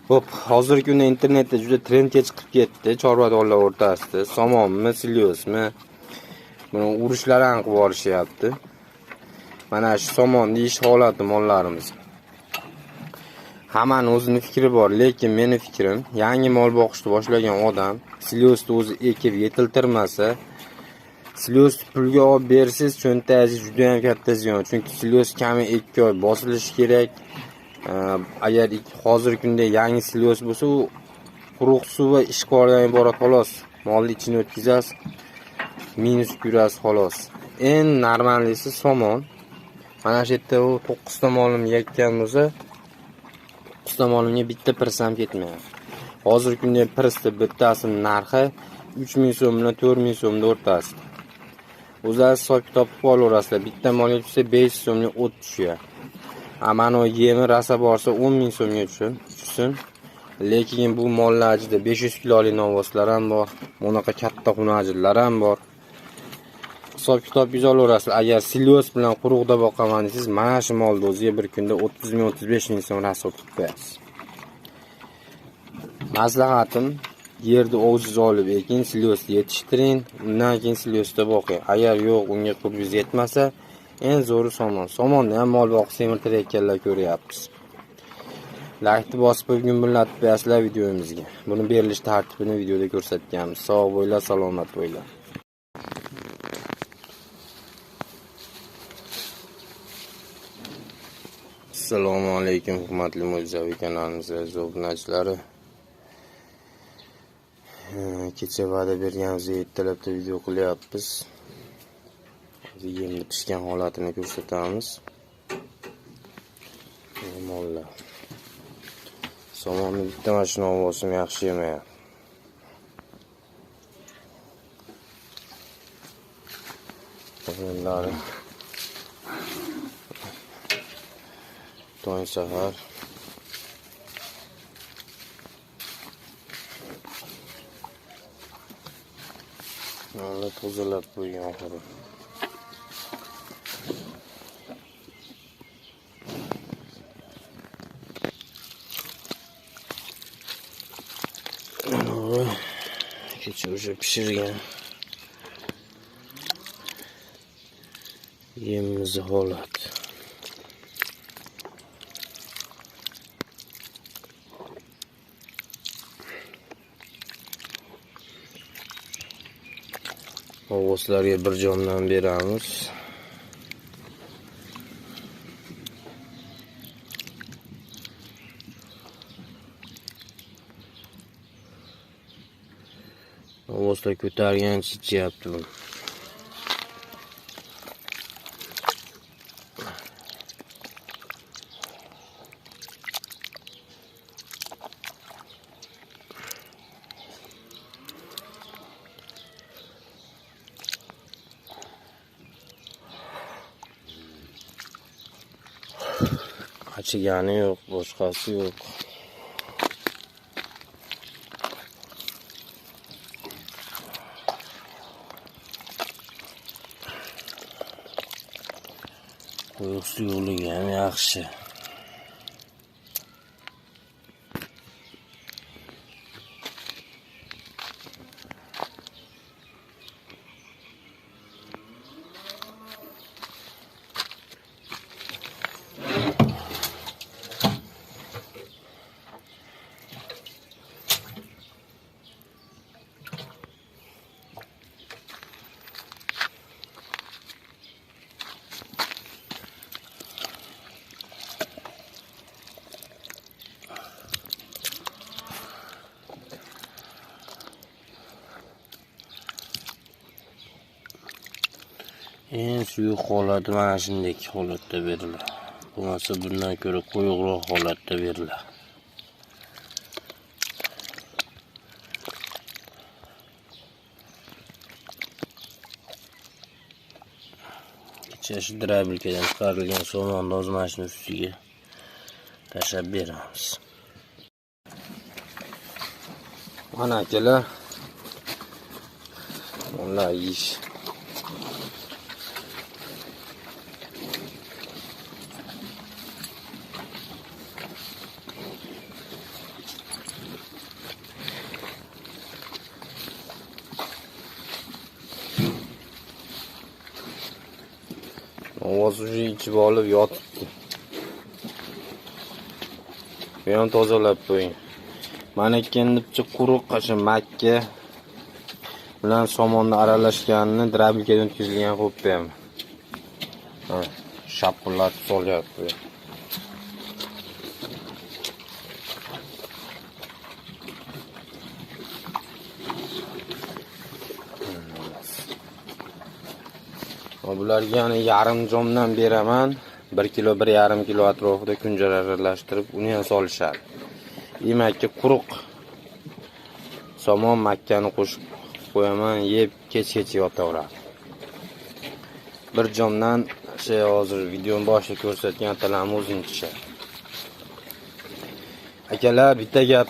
Hop, hozirgi kunda internetda juda trendga chiqib ketdi, chorvadorlar o'rtasida. Somonmi, silyosmi? Buni urishlar ham qilib borishyapti. Mana shu somon deyish holati mollarimiz. Hammaning o'zining fikri bor, lekin meni fikrim, yangi mol boqishni boshlagan odam silyosni o'zi ekib yetiltirmasa, silyosni pulga olib bersiz, cho'ntagingiz juda ham katta ziyon. Chunki silyos kami 2 oy bosilishi kerak. Agar hozirgi kunda yangi silyos bo'lsa, u quruq suv va ishqordan iborat xolos. Molni ichini o'tkazasiz, minus yurasiz xolos. Eng normallisi somon. Mana shu yerda u 9 ta molimni yakkan bo'lsa, 9 ta molimga bitta pirs ham ketmayapti. Hozirgi kunda pirsni bittasining narxi 3000 so'm bilan 4000 so'mning o'rtasida. O'zingiz hisob kitob qilib olaverasizlar. Bitta molga tushsa 500 so'mlik o't tushyapti. Amano yemi rasa borsa 10.000 so'mga tushsin. Lekin bu mollar ichida 500 kilolik novvoslar ham bor. Bunaqa katta xunajillar ham bor. Hisob kitob olaverasiz. Agar silyos bilan quruqda boqaman desangiz, mana shu molni o'ziga bir kunda 30.000-35.000 so'm rasxod qilib qo'yasiz. Maslahatim, yerni o'zingiz olib ekin, silyosni yetishtiring, undan keyin silyosda boqing. Agar yo'q, unga qurbingiz yetmasa, eng zo'ri somon. Somonni ham mol boqib semirtirayotganlar ko'ryapmiz. Like'ni bosib bugun billatib qo'yasizlar videomizga. Buni berilish tartibini videoda ko'rsatganmiz. Sog' bo'linglar, salomat bo'linglar. Assalomu alaykum, hurmatli mo'jizaviy kanalimiz obunachilari. Kecha va'da berganimizga ertalabda video qilyapmiz. Yemni pishgan holatini ko'rsatamiz. Mollar. Somonni bitta mashina ovosim yaxshi yemayapti. Qo'yinlari. Tong sahar. Mana tozalab qo'ygan oxiri. Kecha o'sha pishirgan yemimiz holat. Ovoslarga bir jomdan beramiz. Ovoslar ko'targancha ichyapti bu. Achigani yo'q, boshqasi yo'q. Quyuqsi yo'ligi ham yaxshi. Eng suyuq holati mana shunday holatda beriladi. Bo'lmasa bundan ko'ra quyuqroq holatda beriladi. Kecha shu drabilkadan chiqarilgan somonni o'z mashina ustiga tashlab beramiz. Mana akalar, onlar ish. Hozir ichib olib yotibdi. Bu ham tozalab qo'ying. Mana kendibcha quruq qashin makka bilan somonni aralashganini drabilkaga o'tkazilgan qo'yib qo'yaman. Ha, shapillatib solyapti. Bularga yana yarim jomdan beraman. 1 kilo 1,5 kilo atrofida kunjar aralashtirib uni ham solishadi. Demakki quruq somon makkani qo'shib qo'yaman, yeb kech-kech yotaveradi. Bir jomdan hozir videoning boshida ko'rsatgan atalarimiz o'zini tushadi. Akalar, bitta gap